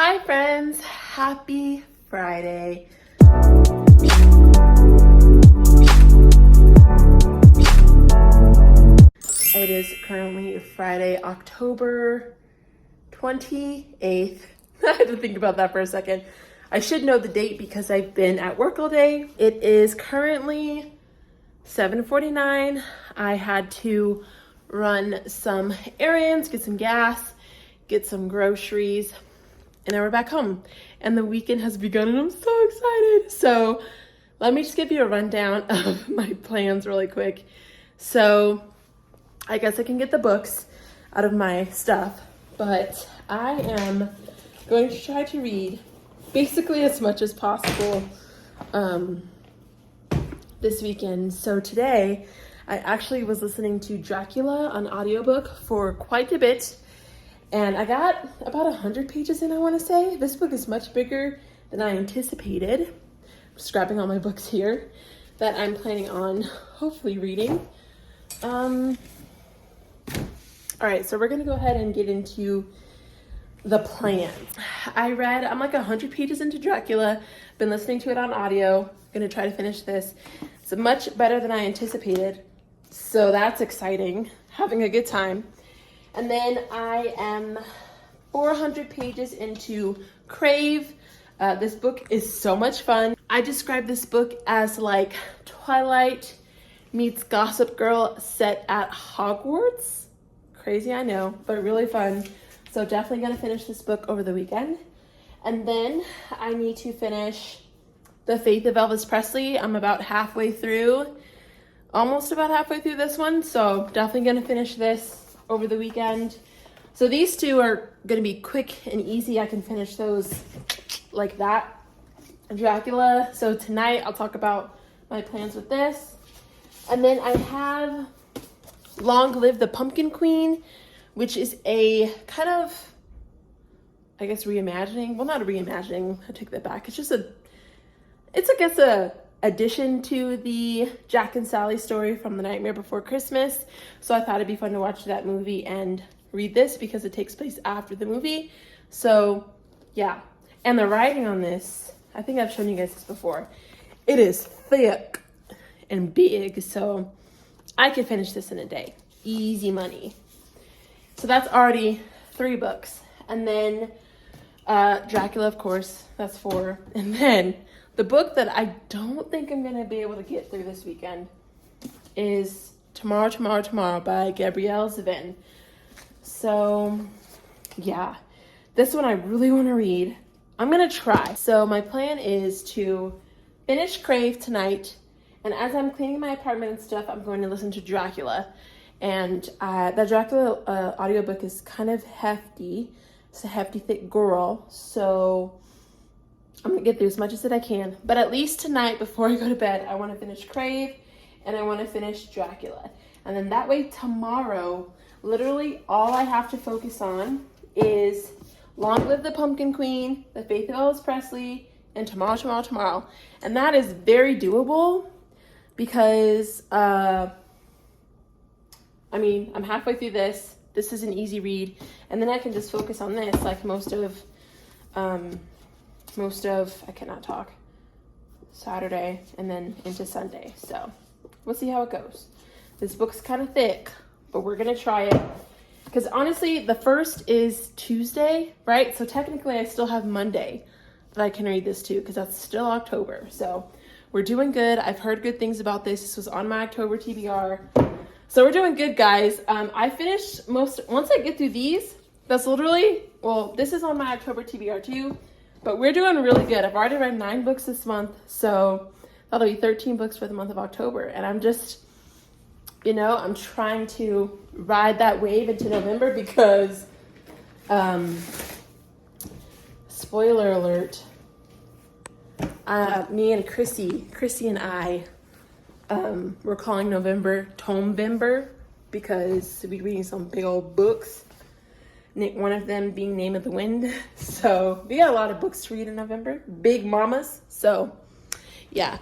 Hi friends, happy Friday. It is currently Friday, October 28th. I had to think about that for a second. I should know the date because I've been at work all day. It is currently 7:49. I had to run some errands, get some gas, get some groceries, and now we're back home. And the weekend has begun and I'm so excited. So let me just give you a rundown of my plans really quick. So I guess I can get the books out of my stuff, but I am going to try to read basically as much as possible this weekend. So today I actually was listening to Dracula on audiobook for quite a bit, and I got about 100 pages in, I want to say. This book is much bigger than I anticipated. I'm just grabbing all my books here that I'm planning on hopefully reading. All right, so we're gonna go ahead and get into the plan. I'm like 100 pages into Dracula, been listening to it on audio, gonna try to finish this. It's much better than I anticipated, so that's exciting, having a good time. And then I am 400 pages into Crave. This book is so much fun. I describe this book as like Twilight meets Gossip Girl set at Hogwarts. Crazy, I know, but really fun. So definitely gonna finish this book over the weekend. And then I need to finish The Faith of Elvis Presley. I'm about halfway through, almost about halfway through this one. So definitely gonna finish this over the weekend. So these two are gonna be quick and easy. I can finish those like that. Dracula. So tonight I'll talk about my plans with this. And then I have Long Live the Pumpkin Queen, which is a kind of, I guess, reimagining. Well, not a reimagining. I take that back. It's I guess, a addition to the Jack and Sally story from The Nightmare Before Christmas. So I thought it'd be fun to watch that movie and read this because it takes place after the movie. So yeah. And the writing on this, I think I've shown you guys this before. It is thick and big, so I could finish this in a day. Easy money. So that's already 3 books. And then Dracula, of course, that's 4. And then the book that I don't think I'm gonna be able to get through this weekend is Tomorrow by GRWM. So yeah, this one I really want to read. I'm gonna try. So my plan is to finish Crave tonight, and as I'm cleaning my apartment and stuff, I'm going to listen to Dracula. And the Dracula audiobook is kind of hefty. It's a hefty, thick girl. So I'm gonna get through as much as I can. But at least tonight, before I go to bed, I want to finish Crave and I want to finish Dracula. And then that way tomorrow, literally all I have to focus on is Long Live the Pumpkin Queen, The Faith of Elvis Presley, and Tomorrow. And that is very doable because, I'm halfway through this. This is an easy read. And then I can just focus on this like most of, I cannot talk, Saturday and then into Sunday. So we'll see how it goes. This book's kind of thick, but we're going to try it. Because honestly, the first is Tuesday, right? So technically I still have Monday that I can read this to because that's still October. So we're doing good. I've heard good things about this. This was on my October TBR. So we're doing good, guys. I finished once I get through these, that's literally, well, this is on my October TBR too, but we're doing really good. I've already read 9 books this month. So that'll be 13 books for the month of October. And I'm just, I'm trying to ride that wave into November because, spoiler alert, me and Chrissy and I, we're calling November Tomevember because we're reading some big old books. One of them being Name of the Wind. So we got a lot of books to read in November. Big mamas. So yeah.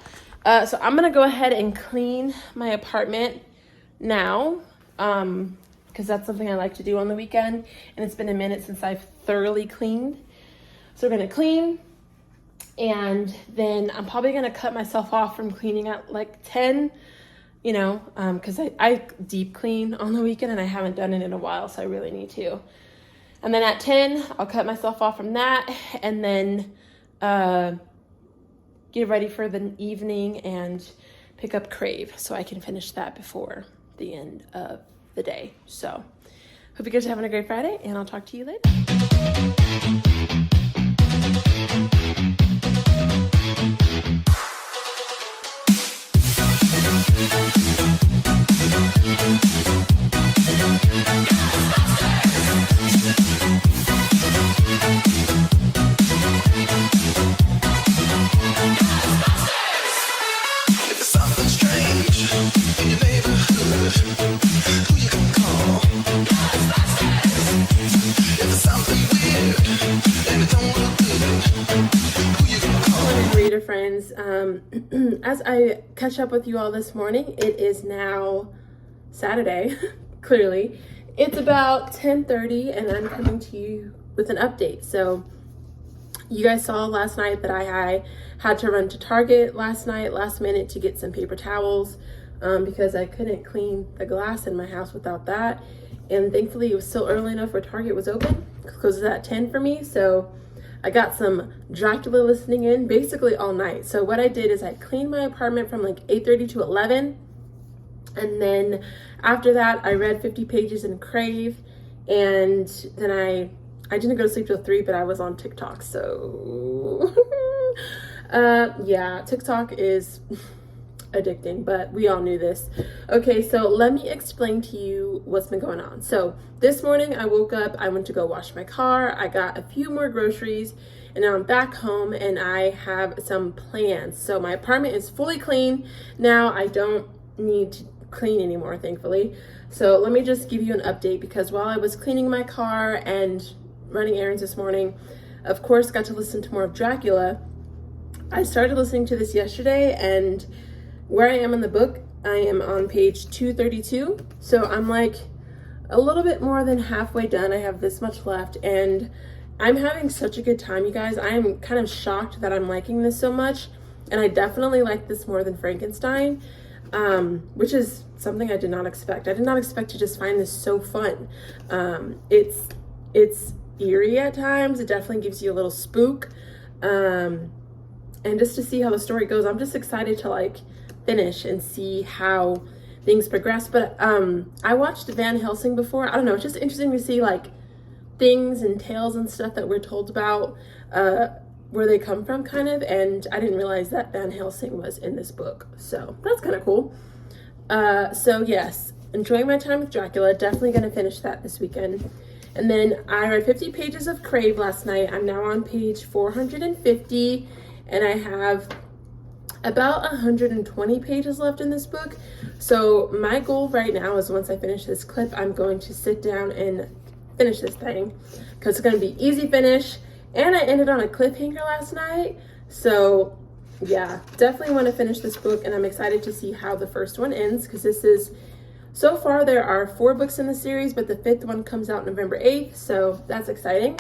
So I'm going to go ahead and clean my apartment now. Because that's something I like to do on the weekend. And it's been a minute since I've thoroughly cleaned. So we're gonna clean, and then I'm probably gonna cut myself off from cleaning at like 10, you know, because I deep clean on the weekend and I haven't done it in a while, so I really need to. And then at 10, I'll cut myself off from that, and then get ready for the evening and pick up Crave so I can finish that before the end of the day. So hope you guys are having a great Friday, and I'll talk to you later. Friends, as I catch up with you all this morning, it is now Saturday. Clearly it's about 10:30 and I'm coming to you with an update. So you guys saw last night that I had to run to Target last minute to get some paper towels because I couldn't clean the glass in my house without that, and thankfully it was still early enough where Target was open. It closes at 10 for me, so I got some Dracula listening in basically all night. So what I did is I cleaned my apartment from like 8:30 to 11. And then after that, I read 50 pages in Crave. And then I didn't go to sleep till 3, but I was on TikTok. So yeah, TikTok is addicting, but we all knew this. Okay, so let me explain to you what's been going on. So this morning I woke up, I went to go wash my car, I got a few more groceries, and now I'm back home and I have some plans. So my apartment is fully clean now. I don't need to clean anymore, thankfully. So let me just give you an update, because while I was cleaning my car and running errands this morning, of course got to listen to more of Dracula. I started listening to this yesterday, and where I am in the book, I am on page 232. So I'm like a little bit more than halfway done. I have this much left, and I'm having such a good time, you guys. I am kind of shocked that I'm liking this so much, and I definitely like this more than Frankenstein, which is something I did not expect. I did not expect to just find this so fun. It's eerie at times. It definitely gives you a little spook, and just to see how the story goes, I'm just excited to like finish and see how things progress. But I watched Van Helsing before. I don't know, it's just interesting to see like things and tales and stuff that we're told about where they come from, kind of, and I didn't realize that Van Helsing was in this book, so that's kind of cool. So yes, enjoying my time with Dracula, definitely gonna finish that this weekend. And then I read 50 pages of Crave last night. I'm now on page 450, and I have about 120 pages left in this book. So my goal right now is, once I finish this clip, I'm going to sit down and finish this thing, because it's going to be easy finish, and I ended on a cliffhanger last night. So yeah, definitely want to finish this book, and I'm excited to see how the first one ends, because this is, so far there are 4 books in the series, but the 5th one comes out November 8th, so that's exciting.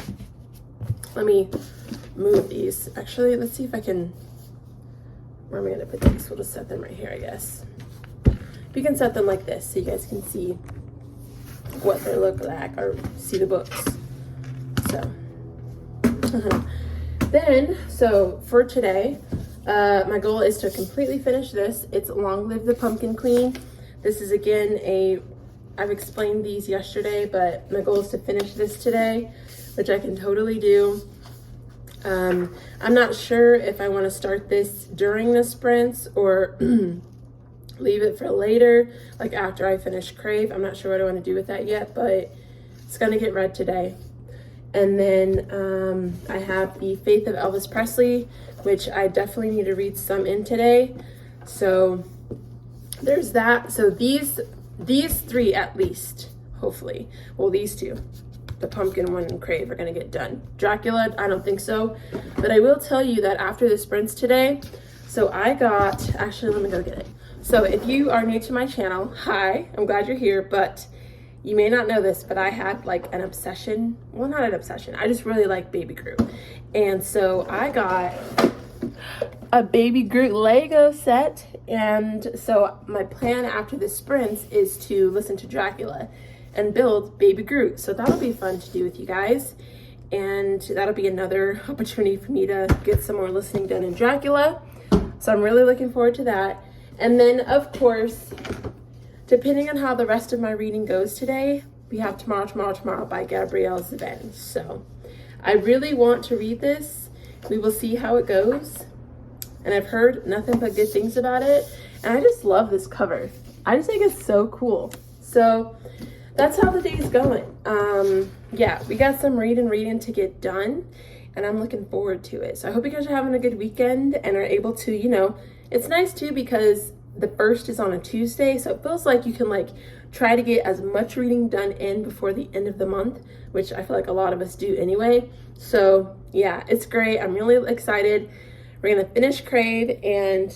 Let me move these. Actually, let's see if I can, where am I going to put these? We'll just set them right here, I guess. You can set them like this so you guys can see what they look like, or see the books. So then, so for today, my goal is to completely finish this. It's Long Live the Pumpkin Queen. This is again I've explained these yesterday, but my goal is to finish this today, which I can totally do. I'm not sure if I want to start this during the sprints or leave it for later, like after I finish Crave. I'm not sure what I want to do with that yet, but it's going to get read today. And then I have The Faith of Elvis Presley, which I definitely need to read some in today. So there's that. So these 3 at least, hopefully, well, these 2, the pumpkin one and Crave, are gonna get done. Dracula, I don't think so, but I will tell you that after the sprints today, so I got, actually, let me go get it. So if you are new to my channel, hi, I'm glad you're here, but you may not know this, but I had like an obsession. Well, not an obsession. I just really like Baby Groot. And so I got a Baby Groot Lego set. And so my plan after the sprints is to listen to Dracula and build Baby Groot. So that'll be fun to do with you guys. And that'll be another opportunity for me to get some more listening done in Dracula. So I'm really looking forward to that. And then, of course, depending on how the rest of my reading goes today, we have Tomorrow by GRWM. So I really want to read this. We will see how it goes. And I've heard nothing but good things about it. And I just love this cover. I just think it's so cool. So that's how the day's going. Yeah, we got some reading to get done. And I'm looking forward to it. So I hope you guys are having a good weekend and are able to, you know, it's nice too because the 1st is on a Tuesday. So it feels like you can like try to get as much reading done in before the end of the month, which I feel like a lot of us do anyway. So yeah, it's great. I'm really excited. We're gonna finish Crave and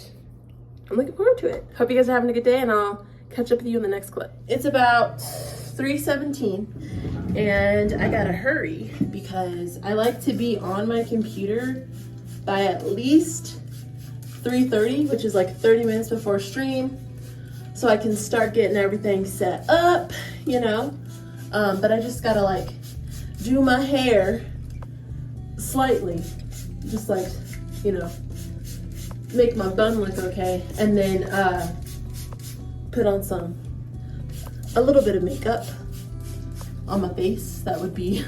I'm looking forward to it. Hope you guys are having a good day and I'll catch up with you in the next clip. It's about 3:17 and I gotta hurry because I like to be on my computer by at least 3:30, which is like 30 minutes before stream, so I can start getting everything set up, you know. But I just gotta like do my hair slightly, just like, you know, make my bun look okay, and then put on a little bit of makeup on my face. That would be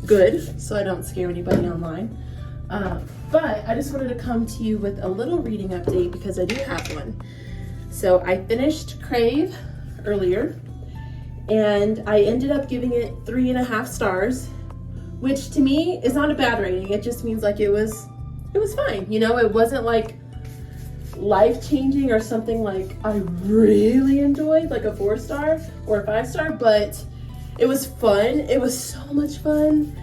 good so I don't scare anybody online. But I just wanted to come to you with a little reading update because I do have one. So I finished Crave earlier and I ended up giving it 3.5 stars, which to me is not a bad rating. It just means like it was fine. You know, it wasn't like life-changing or something like I really enjoyed, like a 4-star or a 5-star, but it was fun. It was so much fun,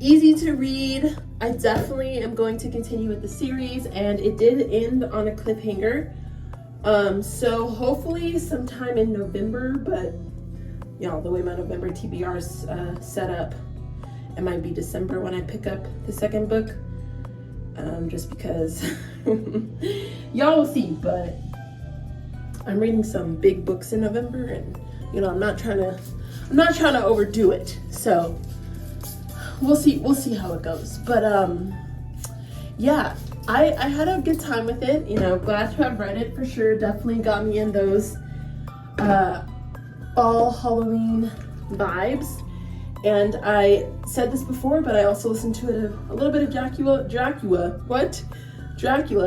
easy to read. I definitely am going to continue with the series, and it did end on a cliffhanger. So hopefully sometime in November, but you know, the way my November TBR is set up, it might be December when I pick up the second book. Just because y'all will see, but I'm reading some big books in November, and you know, I'm not trying to overdo it. So we'll see how it goes. But yeah, I had a good time with it. You know, glad to have read it for sure. Definitely got me in those fall Halloween vibes. And I said this before, but I also listened to it a little bit of Dracula,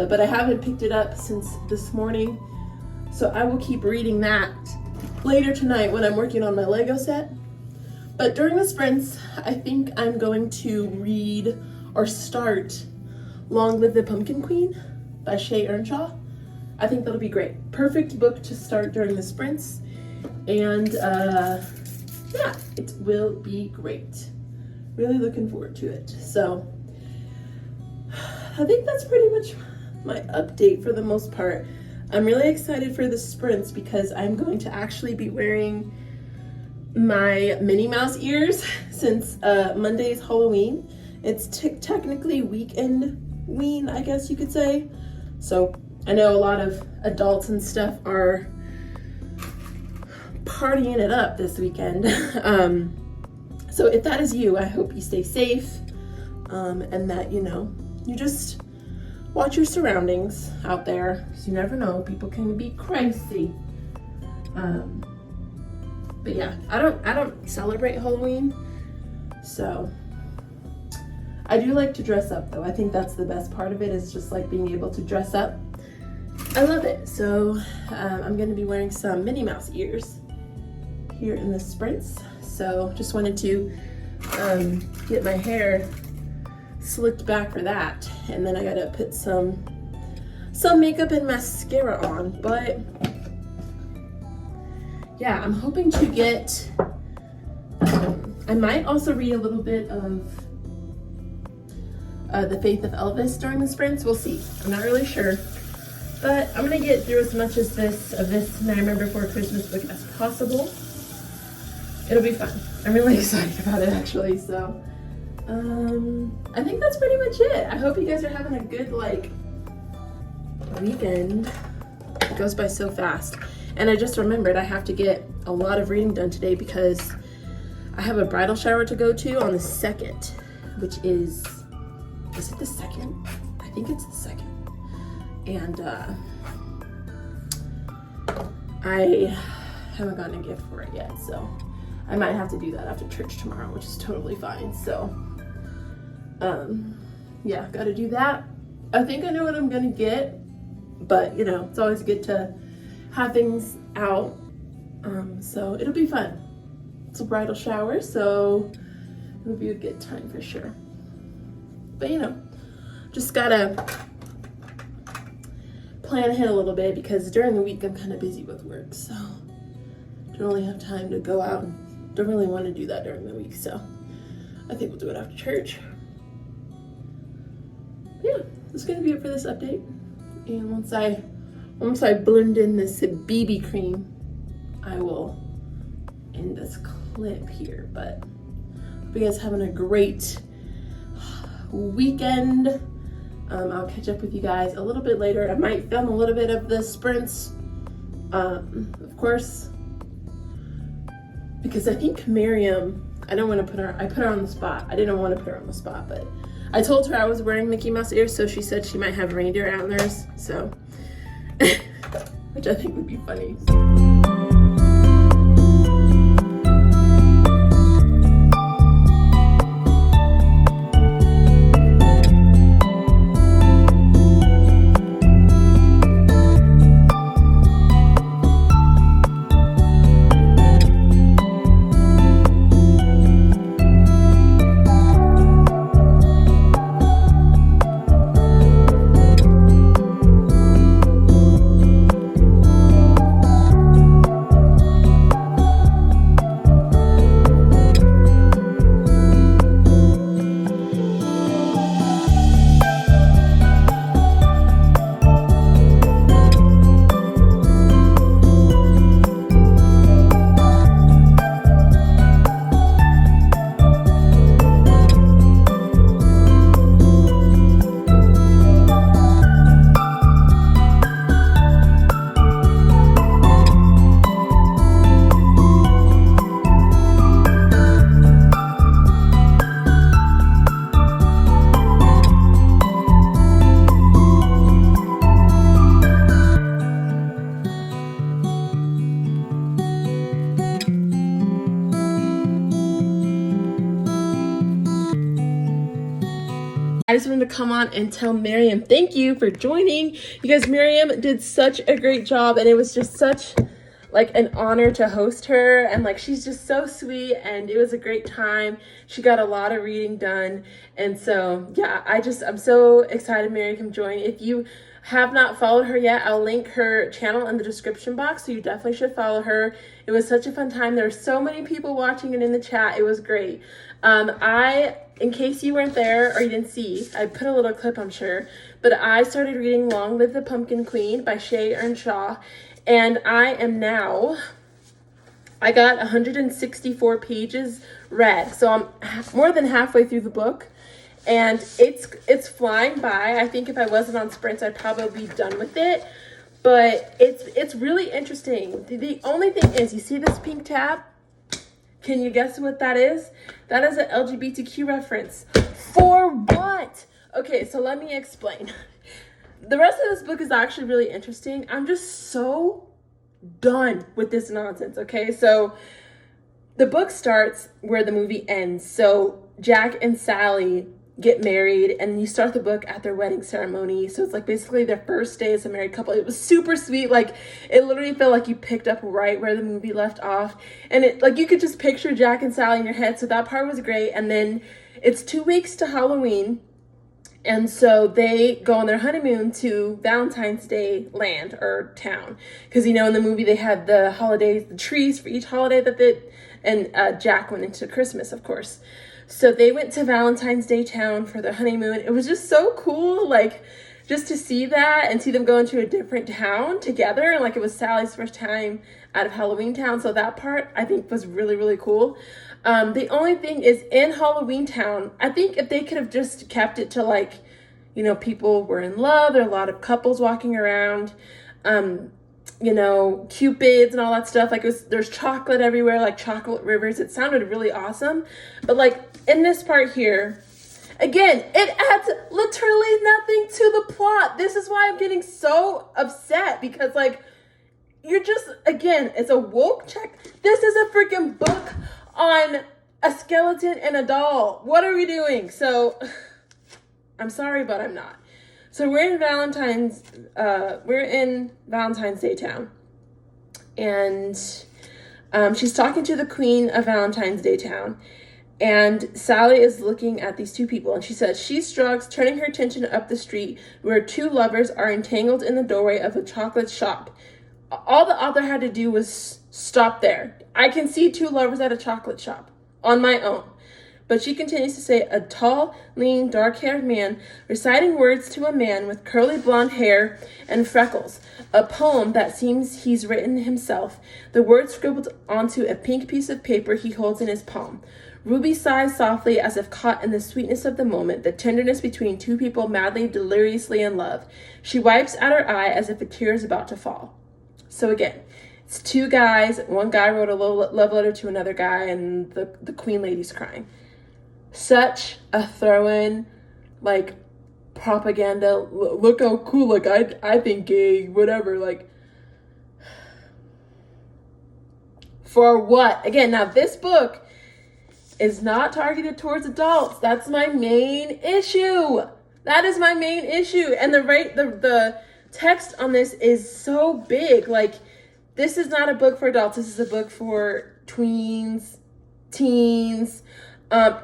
but I haven't picked it up since this morning. So I will keep reading that later tonight when I'm working on my Lego set. But during the sprints, I think I'm going to read or start Long Live the Pumpkin Queen by Shay Earnshaw. I think that'll be great. Perfect book to start during the sprints. And yeah, it will be great. Really looking forward to it. So I think that's pretty much my update for the most part. I'm really excited for the sprints because I'm going to actually be wearing my Minnie Mouse ears since Monday's Halloween. It's technically weekend-ween, I guess you could say. So I know a lot of adults and stuff are partying it up this weekend. So if that is you, I hope you stay safe, and that, you know, you just watch your surroundings out there, because you never know, people can be crazy. But yeah, I don't celebrate Halloween, so I do like to dress up though. I think that's the best part of it, is just like being able to dress up. I love it. So I'm gonna be wearing some Minnie Mouse ears here in the sprints. So just wanted to get my hair slicked back for that, and then I gotta put some makeup and mascara on. But yeah, I'm hoping to get I might also read a little bit of The Faith of Elvis during the sprints. We'll see. I'm not really sure, but I'm gonna get through as much as this Nightmare Before Christmas book as possible. it'll be fun. I'm really excited about it actually. So I think that's pretty much it. I hope you guys are having a good like weekend. It goes by so fast. And I just remembered I have to get a lot of reading done today because I have a bridal shower to go to on the 2nd, which is it the 2nd? I think it's the 2nd. And I haven't gotten a gift for it yet, so I might have to do that after church tomorrow, which is totally fine. So yeah, gotta do that. I think I know what I'm gonna get, but you know, it's always good to have things out. So it'll be fun. It's a bridal shower, so it'll be a good time for sure. But you know, just gotta plan ahead a little bit because during the week I'm kind of busy with work, so don't really have time to go out and don't really want to do that during the week. So I think we'll do it after church. Yeah, that's gonna be it for this update. And once I blend in this BB cream, I will end this clip here. But hope you guys having a great weekend. I'll catch up with you guys a little bit later. I might film a little bit of the sprints, of course, because I think Miriam, I don't want to put her, I put her on the spot. I didn't want to put her on the spot, but I told her I was wearing Mickey Mouse ears, so she said she might have reindeer antlers, so, which I think would be funny. I just wanted to come on and tell Miriam thank you for joining. You guys, Miriam did such a great job, and it was just such like an honor to host her, and like she's just so sweet, and it was a great time. She got a lot of reading done, and so yeah, I'm so excited Miriam can join. If you have not followed her yet, I'll link her channel in the description box, so you definitely should follow her. It was such a fun time. There were so many people watching and in the chat. It was great. In case you weren't there or you didn't see, I put a little clip, I'm sure, but I started reading Long Live the Pumpkin Queen by Shea Earnshaw, and I got 164 pages read, so I'm more than halfway through the book, and it's flying by. I think if I wasn't on sprints, I'd probably be done with it, but it's really interesting. The only thing is, you see this pink tab? Can you guess what that is? That is an LGBTQ reference. For what? Okay, so let me explain. The rest of this book is actually really interesting. I'm just so done with this nonsense, okay? So the book starts where the movie ends. So Jack and Sally get married, and you start the book at their wedding ceremony. So it's like basically their first day as a married couple. It was super sweet. Like it literally felt like you picked up right where the movie left off, and it like you could just picture Jack and Sally in your head. So that part was great. And then it's 2 weeks to Halloween, and so they go on their honeymoon to Valentine's Day land or town, because you know in the movie they had the holidays, the trees for each holiday that and Jack went into Christmas, of course. So they went to Valentine's Day town for their honeymoon. It was just so cool, like, just to see that and see them go into a different town together. Like, it was Sally's first time out of Halloween Town, so that part I think was really, really cool. The only thing is, in Halloween Town, I think if they could have just kept it to, like, you know, people were in love, there are a lot of couples walking around, you know, cupids and all that stuff. Like, there's chocolate everywhere, like chocolate rivers. It sounded really awesome. But, like, in this part here, again, it adds literally nothing to the plot. This is why I'm getting so upset, because, like, you're just, again, it's a woke check. This is a freaking book on a skeleton and a doll. What are we doing? So, I'm sorry, but I'm not. So we're in Valentine's Day town, and she's talking to the queen of Valentine's Day town, and Sally is looking at these two people, and she says she shrugs, turning her attention up the street where two lovers are entangled in the doorway of a chocolate shop. All the author had to do was stop there. I can see two lovers at a chocolate shop on my own. But she continues to say, a tall, lean, dark-haired man reciting words to a man with curly blonde hair and freckles. A poem that seems he's written himself. The words scribbled onto a pink piece of paper he holds in his palm. Ruby sighs softly as if caught in the sweetness of the moment, the tenderness between two people madly, deliriously in love. She wipes at her eye as if a tear is about to fall. So again, it's two guys. One guy wrote a love letter to another guy, and the queen lady's crying. Such a throw-in, like, propaganda. Look how cool, like, I think gay, whatever, like, for what? Again, now this book is not targeted towards adults. That's my main issue. That is my main issue. And the text on this is so big. Like, this is not a book for adults. This is a book for tweens, teens.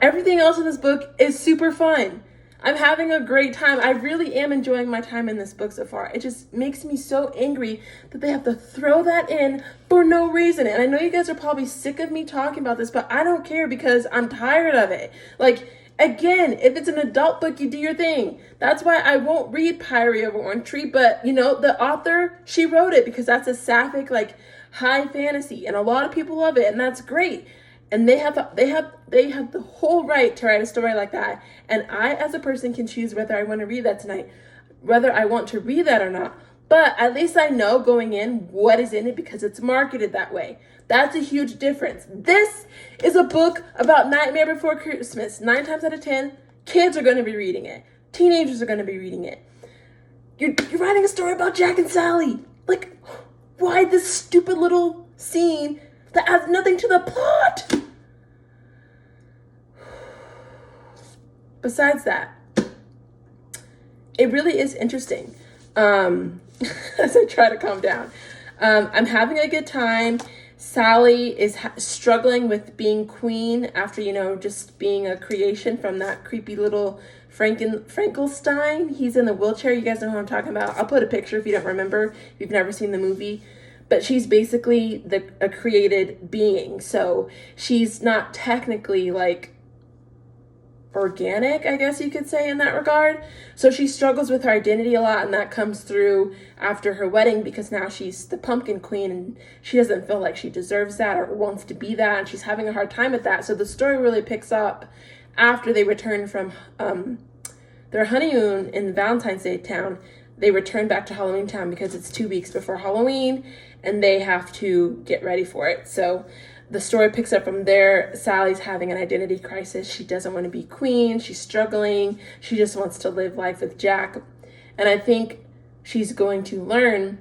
Everything else in this book is super fun. I'm having a great time. I really am enjoying my time in this book so far. It just makes me so angry that they have to throw that in for no reason. And I know you guys are probably sick of me talking about this, but I don't care because I'm tired of it. Like, again, if it's an adult book, you do your thing. That's why I won't read Pyre of Orange Tree, but, you know, the author, she wrote it because that's a sapphic, like, high fantasy, and a lot of people love it, and that's great. And they have the whole right to write a story like that. And I, as a person, can choose whether I want to read that tonight, whether I want to read that or not. But at least I know going in what is in it because it's marketed that way. That's a huge difference. This is a book about Nightmare Before Christmas. 9 times out of 10, kids are going to be reading it. Teenagers are going to be reading it. You're writing a story about Jack and Sally. Like, why this stupid little scene that adds nothing to the plot? Besides that, it really is interesting. As I try to calm down, I'm having a good time. Sally is struggling with being queen after, you know, just being a creation from that creepy little Frankenstein. He's in the wheelchair. You guys know who I'm talking about. I'll put a picture if you don't remember, if you've never seen the movie. But she's basically a created being. So she's not technically, like, organic, I guess you could say, in that regard. So she struggles with her identity a lot, and that comes through after her wedding because now she's the pumpkin queen and she doesn't feel like she deserves that or wants to be that, and she's having a hard time with that. So the story really picks up after they return from their honeymoon in Valentine's Day town. They return back to Halloween Town because it's 2 weeks before Halloween and they have to get ready for it. So the story picks up from there. Sally's having an identity crisis. She doesn't want to be queen. She's struggling. She just wants to live life with Jack. And I think she's going to learn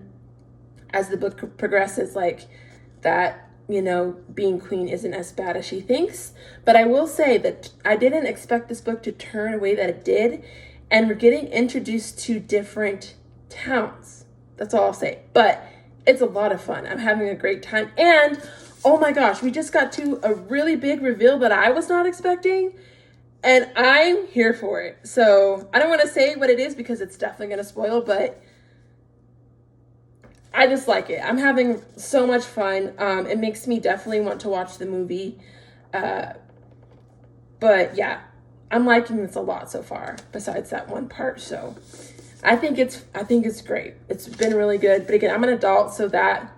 as the book progresses, like, that, you know, being queen isn't as bad as she thinks. But I will say that I didn't expect this book to turn the way that it did. And we're getting introduced to different towns. That's all I'll say. But it's a lot of fun. I'm having a great time. And oh my gosh, we just got to a really big reveal that I was not expecting, and I'm here for it. So I don't want to say what it is because it's definitely going to spoil, but I just like it. I'm having so much fun. It makes me definitely want to watch the movie. But yeah, I'm liking this a lot so far, besides that one part. So I think it's great. It's been really good. But again, I'm an adult, so that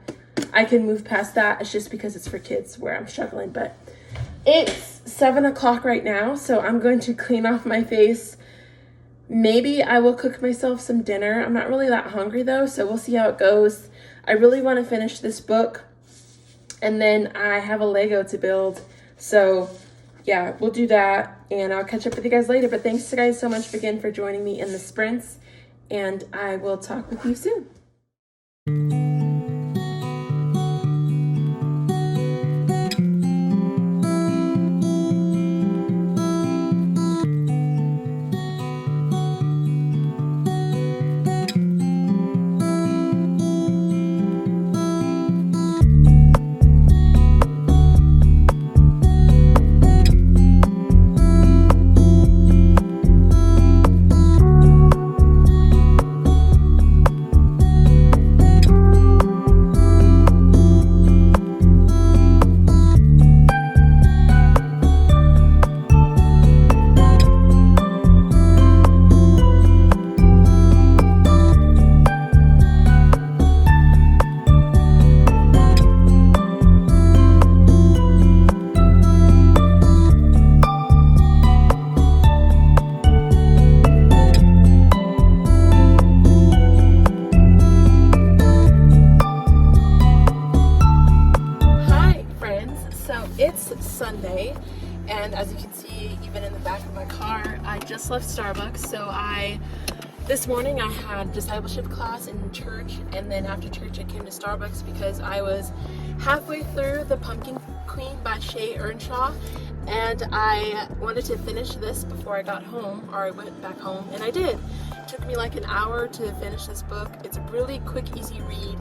I can move past that. It's just because it's for kids where I'm struggling. But it's 7 o'clock right now, so I'm going to clean off my face. Maybe I will cook myself some dinner. I'm not really that hungry though, so we'll see how it goes. I really want to finish this book, and then I have a Lego to build. So yeah, we'll do that, and I'll catch up with you guys later. But thanks guys so much again for joining me in the sprints, and I will talk with you soon. It's Sunday, and as you can see, even in the back of my car, I just left Starbucks. So this morning I had discipleship class in church, and then after church I came to Starbucks because I was halfway through The Pumpkin Queen by Shay Earnshaw, and I wanted to finish this before I got home, or I went back home, and I did. It took me like an hour to finish this book. It's a really quick, easy read,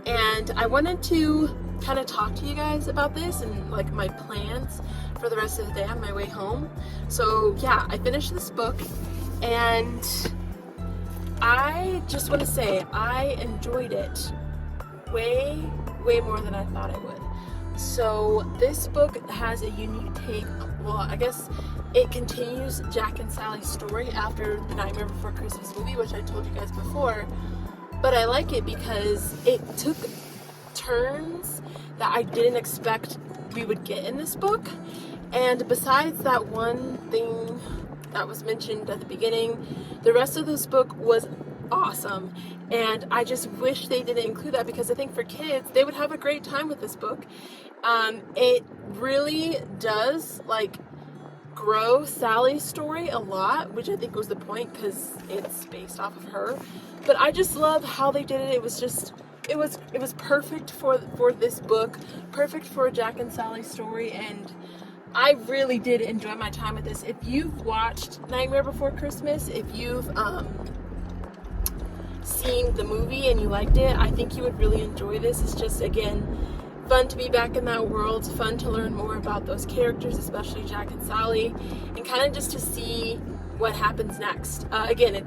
and I wanted to kind of talk to you guys about this and like my plans for the rest of the day on my way home. So yeah, I finished this book, and I just want to say I enjoyed it way more than I thought I would. So this book has a unique take. Well, I guess it continues Jack and Sally's story after the Nightmare Before Christmas movie, which I told you guys before, but I like it because it took turns that I didn't expect we would get in this book. And besides that one thing that was mentioned at the beginning, the rest of this book was awesome, and I just wish they didn't include that, because I think for kids they would have a great time with this book. It really does like grow Sally's story a lot, which I think was the point because it's based off of her. But I just love how they did it. It was just it was perfect for this book, perfect for Jack and Sally's story, and I really did enjoy my time with this. If you've watched Nightmare Before Christmas, if you've seen the movie and you liked it, I think you would really enjoy this. It's just, again, fun to be back in that world, fun to learn more about those characters, especially Jack and Sally, and kind of just to see what happens next. Again,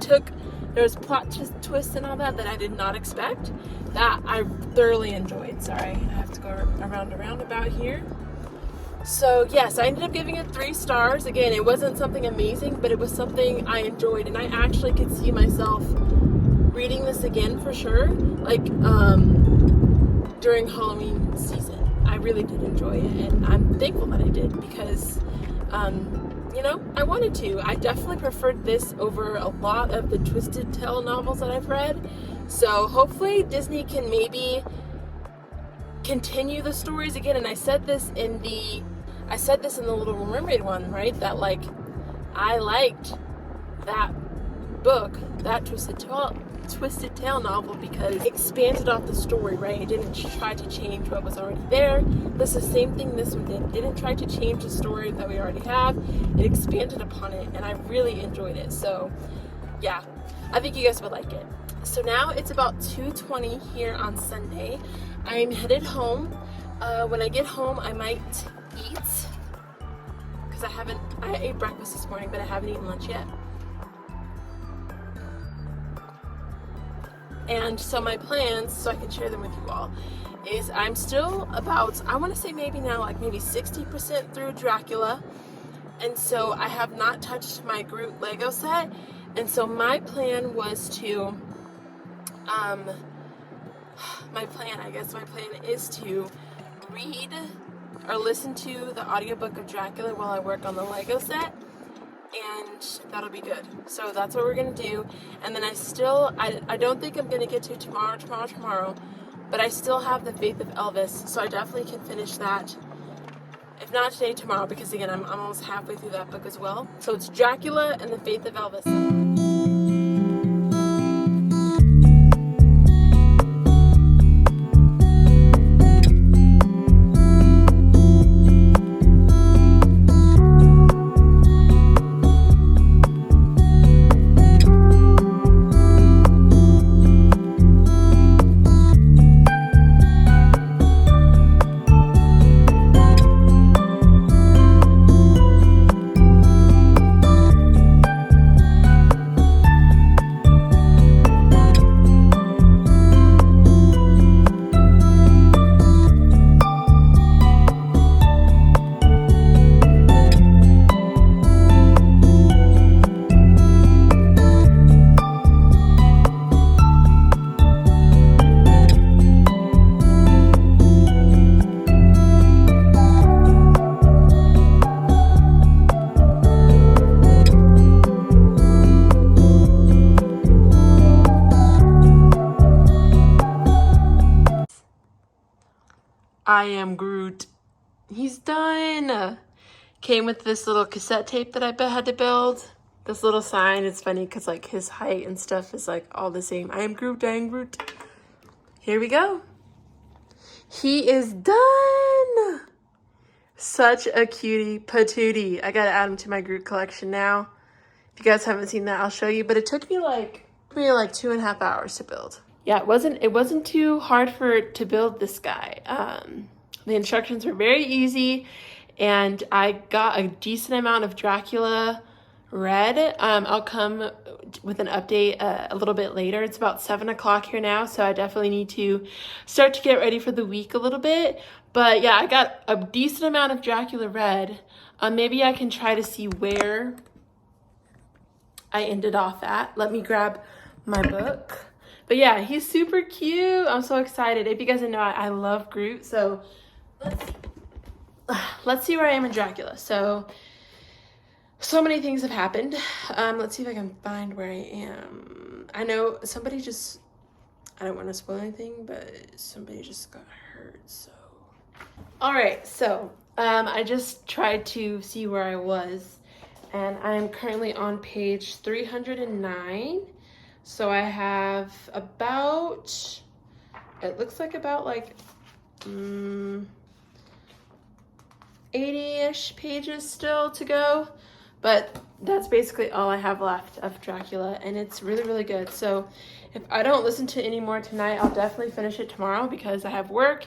there was plot twists and all that I did not expect, that I thoroughly enjoyed. Sorry, I have to go around a roundabout here. So yes, I ended up giving it 3 stars. Again, it wasn't something amazing, but it was something I enjoyed, and I actually could see myself reading this again for sure, like during Halloween season. I really did enjoy it, and I'm thankful that I did, because I wanted to. I definitely preferred this over a lot of the Twisted Tale novels that I've read. So hopefully Disney can maybe continue the stories again. And I said this in the Little Mermaid one, right? That like I liked that book, that Twisted Tale novel, because it expanded off the story, right? It didn't try to change what was already there. That's the same thing this one did. It didn't try to change the story that we already have. It expanded upon it, and I really enjoyed it. So yeah, I think you guys would like it. So now it's about 2:20 here on Sunday. I'm headed home. When I get home, I might eat, because I ate breakfast this morning, but I haven't eaten lunch yet. And so my plans, so I can share them with you all, is I'm still about, I want to say maybe now, like maybe 60% through Dracula. And so I have not touched my Groot Lego set. And so my plan was to, my plan is to read or listen to the audiobook of Dracula while I work on the Lego set. And that'll be good. So that's what we're gonna do. And then I don't think I'm gonna get to tomorrow, but I still have The Faith of Elvis, so I definitely can finish that. If not today, tomorrow, because again, I'm almost halfway through that book as well. So it's Dracula and The Faith of Elvis. I am Groot. He's done. Came with this little cassette tape that I had to build. This little sign. It's funny because like his height and stuff is like all the same. I am Groot. I am Groot. Here we go. He is done. Such a cutie patootie. I gotta add him to my Groot collection now. If you guys haven't seen that, I'll show you. But it took me like 2.5 hours to build. Yeah, it wasn't too hard to build this guy. The instructions were very easy, and I got a decent amount of Dracula read. I'll come with an update a little bit later. It's about 7 o'clock here now, so I definitely need to start to get ready for the week a little bit. But yeah, I got a decent amount of Dracula read. Maybe I can try to see where I ended off at. Let me grab my book. But yeah, he's super cute. I'm so excited. If you guys didn't know, I love Groot. So let's see where I am in Dracula. So many things have happened. Let's see if I can find where I am. I know somebody just, I don't want to spoil anything, but somebody just got hurt. So, all right. So I just tried to see where I was, and I'm currently on page 309. So I have about, it looks like about like 80-ish pages still to go. But that's basically all I have left of Dracula, and it's really, really good. So if I don't listen to it anymore tonight, I'll definitely finish it tomorrow because I have work.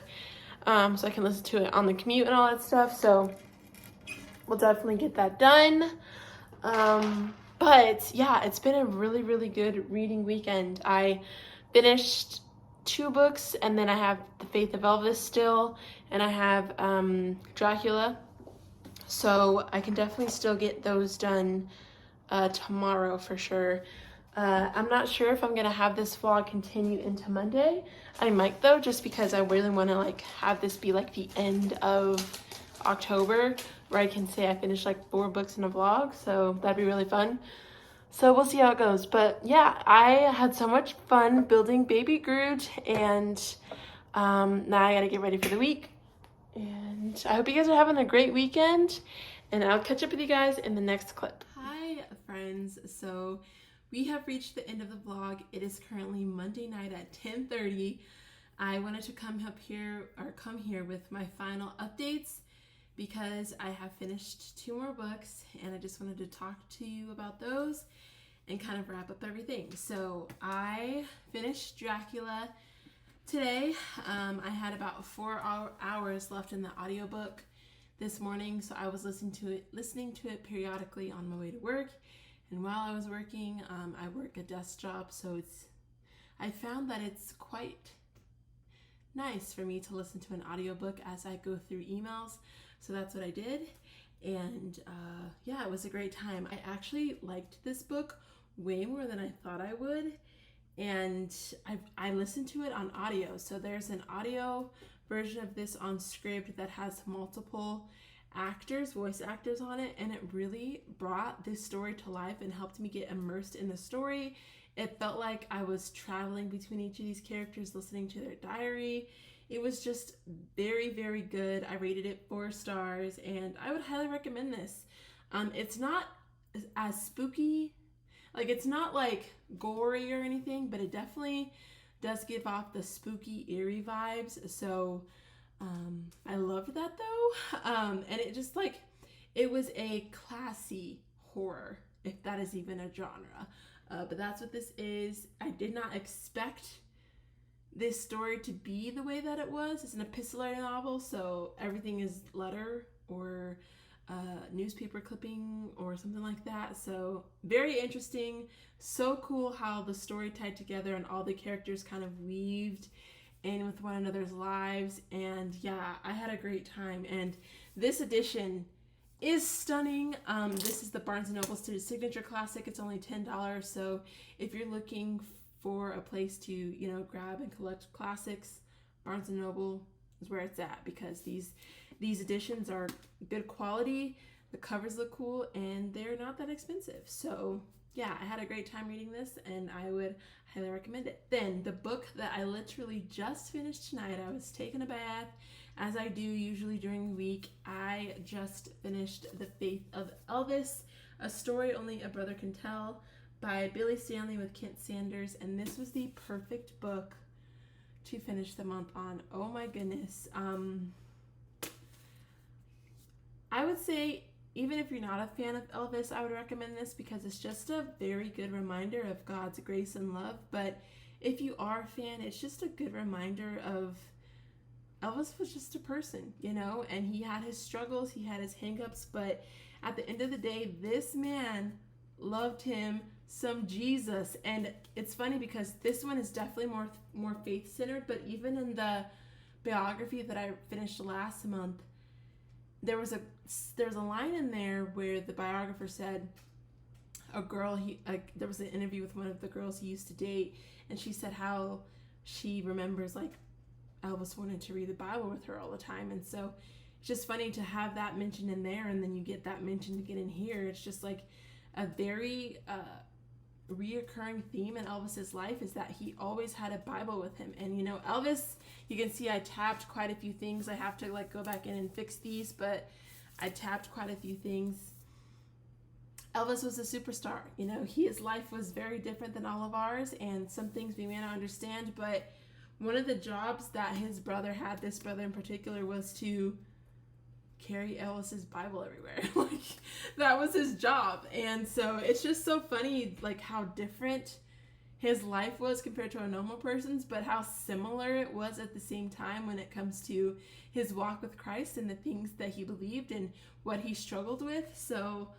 So I can listen to it on the commute and all that stuff. So we'll definitely get that done. But yeah, it's been a really, really good reading weekend. I finished 2 books, and then I have The Faith of Elvis still, and I have Dracula. So I can definitely still get those done tomorrow for sure. I'm not sure if I'm going to have this vlog continue into Monday. I might though, just because I really want to like have this be like the end of October, where I can say I finished like 4 books in a vlog. So that'd be really fun. So we'll see how it goes. But yeah, I had so much fun building baby Groot, and now I gotta get ready for the week. And I hope you guys are having a great weekend, and I'll catch up with you guys in the next clip. Hi friends, so we have reached the end of the vlog. It is currently Monday night at 10:30. I wanted to come here with my final updates because I have finished 2 more books, and I just wanted to talk to you about those and kind of wrap up everything. So I finished Dracula today. I had about 4 hours left in the audiobook this morning, so I was listening to it periodically on my way to work. And while I was working, I work a desk job, so I found that it's quite nice for me to listen to an audiobook as I go through emails. So that's what I did. And yeah, it was a great time. I actually liked this book way more than I thought I would. And I listened to it on audio. So there's an audio version of this on Scribd that has multiple voice actors on it, and it really brought this story to life and helped me get immersed in the story. It felt like I was traveling between each of these characters, listening to their diary. It was just very, very good. I rated it 4 stars, and I would highly recommend this. It's not as spooky, like it's not like gory or anything, but it definitely does give off the spooky, eerie vibes. So I loved that though. And it just like, it was a classy horror, if that is even a genre. But that's what this is. I did not expect this story to be the way that it was. It's an epistolary novel, so everything is letter or newspaper clipping or something like that. So very interesting. So cool how the story tied together and all the characters kind of weaved in with one another's lives. And yeah, I had a great time. And this edition is stunning. This is the Barnes & Noble Signature Classic. It's only $10. So if you're looking for a place to, you know, grab and collect classics, Barnes & Noble is where it's at, because these editions are good quality, the covers look cool, and they're not that expensive. So yeah, I had a great time reading this, and I would highly recommend it. Then the book that I literally just finished tonight, I was taking a bath, as I do usually during the week. I just finished The Faith of Elvis, a story only a brother can tell, by Billy Stanley with Kent Sanders, and this was the perfect book to finish the month on. Oh my goodness. I would say, even if you're not a fan of Elvis, I would recommend this because it's just a very good reminder of God's grace and love. But if you are a fan, it's just a good reminder of Elvis was just a person, you know, and he had his struggles, he had his hangups, but at the end of the day, this man loved him some Jesus. And it's funny because this one is definitely more faith-centered, but even in the biography that I finished last month, there's a line in there where the biographer said there was an interview with one of the girls he used to date, and she said how she remembers like Elvis wanted to read the Bible with her all the time. And so it's just funny to have that mentioned in there, and then you get that mentioned again in here. It's just like a very reoccurring theme in Elvis's life is that he always had a Bible with him. And you know, Elvis, you can see I tapped quite a few things. I have to like go back in and fix these, but I tapped quite a few things. Elvis was a superstar. You know, his life was very different than all of ours, and some things we may not understand, but one of the jobs that his brother had, this brother in particular, was to carry Elvis's Bible everywhere. Like, that was his job. And so it's just so funny, like, how different his life was compared to a normal person's, but how similar it was at the same time when it comes to his walk with Christ and the things that he believed and what he struggled with. So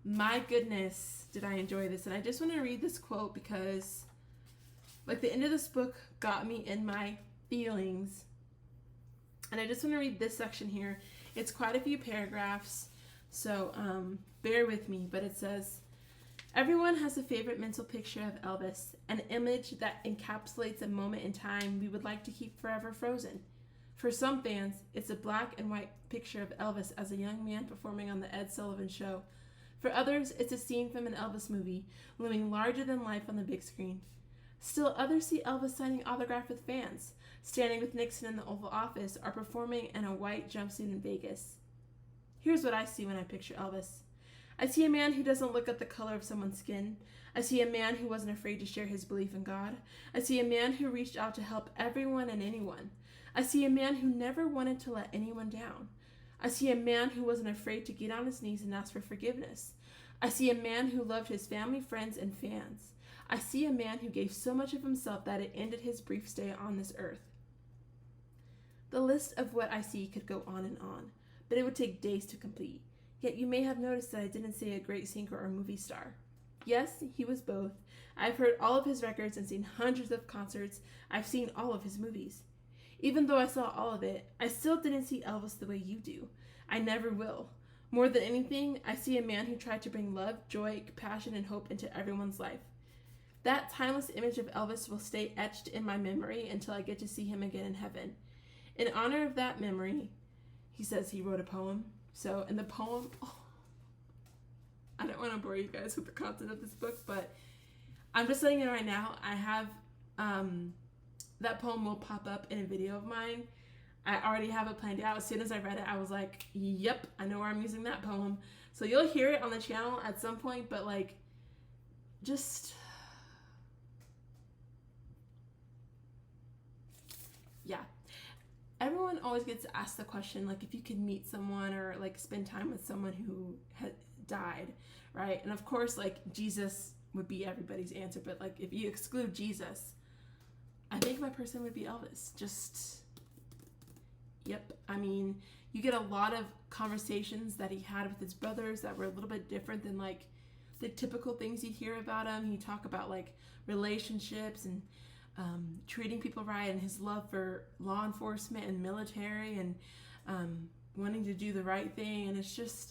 my goodness, did I enjoy this. And I just want to read this quote because like the end of this book got me in my feelings. And I just want to read this section here. It's quite a few paragraphs, so bear with me. But it says, everyone has a favorite mental picture of Elvis, an image that encapsulates a moment in time we would like to keep forever frozen. For some fans, it's a black and white picture of Elvis as a young man performing on the Ed Sullivan Show. For others, it's a scene from an Elvis movie, looming larger than life on the big screen. Still others see Elvis signing autographs with fans, standing with Nixon in the Oval Office, or performing in a white jumpsuit in Vegas. Here's what I see when I picture Elvis. I see a man who doesn't look at the color of someone's skin. I see a man who wasn't afraid to share his belief in God. I see a man who reached out to help everyone and anyone. I see a man who never wanted to let anyone down. I see a man who wasn't afraid to get on his knees and ask for forgiveness. I see a man who loved his family, friends, and fans. I see a man who gave so much of himself that it ended his brief stay on this earth. The list of what I see could go on, but it would take days to complete. Yet you may have noticed that I didn't say a great singer or movie star. Yes, he was both. I've heard all of his records and seen hundreds of concerts. I've seen all of his movies. Even though I saw all of it, I still didn't see Elvis the way you do. I never will. More than anything, I see a man who tried to bring love, joy, compassion, and hope into everyone's life. That timeless image of Elvis will stay etched in my memory until I get to see him again in heaven. In honor of that memory, he says he wrote a poem. So in the poem, I don't want to bore you guys with the content of this book, but I'm just letting you know right now, I have, that poem will pop up in a video of mine. I already have it planned out. As soon as I read it, I was like, yep, I know where I'm using that poem. So you'll hear it on the channel at some point, but like, just, yeah. Everyone always gets asked the question, like, if you could meet someone or like spend time with someone who had died, right? And of course, like, Jesus would be everybody's answer, but like, if you exclude Jesus, I think my person would be Elvis. Just, yep. I mean, you get a lot of conversations that he had with his brothers that were a little bit different than like the typical things you hear about him. He talk about like relationships and treating people right, and his love for law enforcement and military, and wanting to do the right thing. And it's just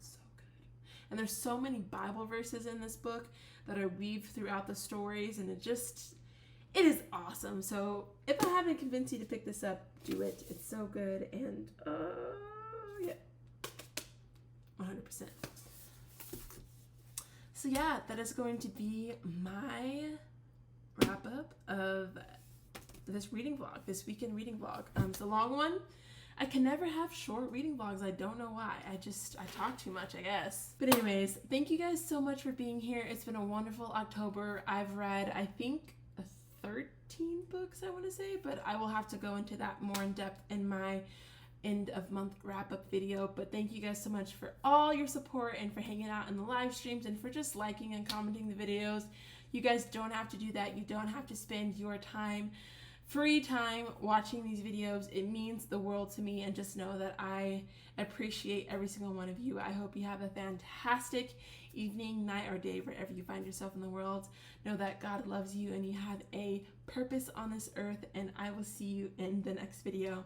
so good. And there's so many Bible verses in this book that are weaved throughout the stories, and it is awesome. So if I haven't convinced you to pick this up, do it. It's so good. And yeah, 100%. So yeah, that is going to be my wrap up of this reading vlog, this weekend reading vlog. It's a long one. I can never have short reading vlogs. I don't know why. I talk too much, I guess. But anyways, thank you guys so much for being here. It's been a wonderful October. I've read, I think, 13 books, I want to say, but I will have to go into that more in depth in my end of month wrap up video. But thank you guys so much for all your support and for hanging out in the live streams and for just liking and commenting the videos. You guys don't have to do that. You don't have to spend your time, free time, watching these videos. It means the world to me, and just know that I appreciate every single one of you. I hope you have a fantastic evening, night, or day wherever you find yourself in the world. Know that God loves you and you have a purpose on this earth, and I will see you in the next video.